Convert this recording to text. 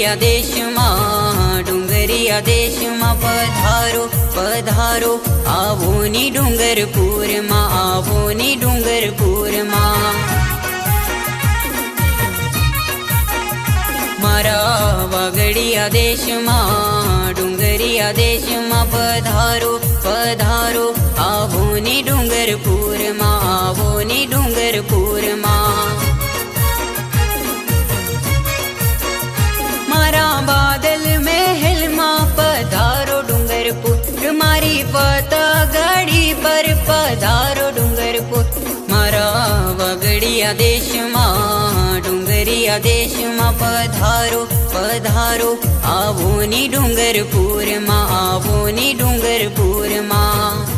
વાગડિયા દેશમાં ડુંગરિયા દેશમાં પધારો પધારો આવો ની ડુંગરપુરમાં આવો ની ડુંગરપુરમાં મારા વાગડિયા દેશમાં ડુંગરિયા દેશમાં પધારો પધારો આવો ની ડુંગરપુરમાં આવો ની ડુંગરપુરમાં મારા બાદલ મહેલમાં પધારો ડુંગરપુર મારી પતગડી પર પધારો ડુંગરપુર મારા વાગડિયા દેશમાં ડુંગરિયા દેશમાં પધારો પધારો આવો ની ડુંગરપુરમાં આવો ની ડુંગરપુરમાં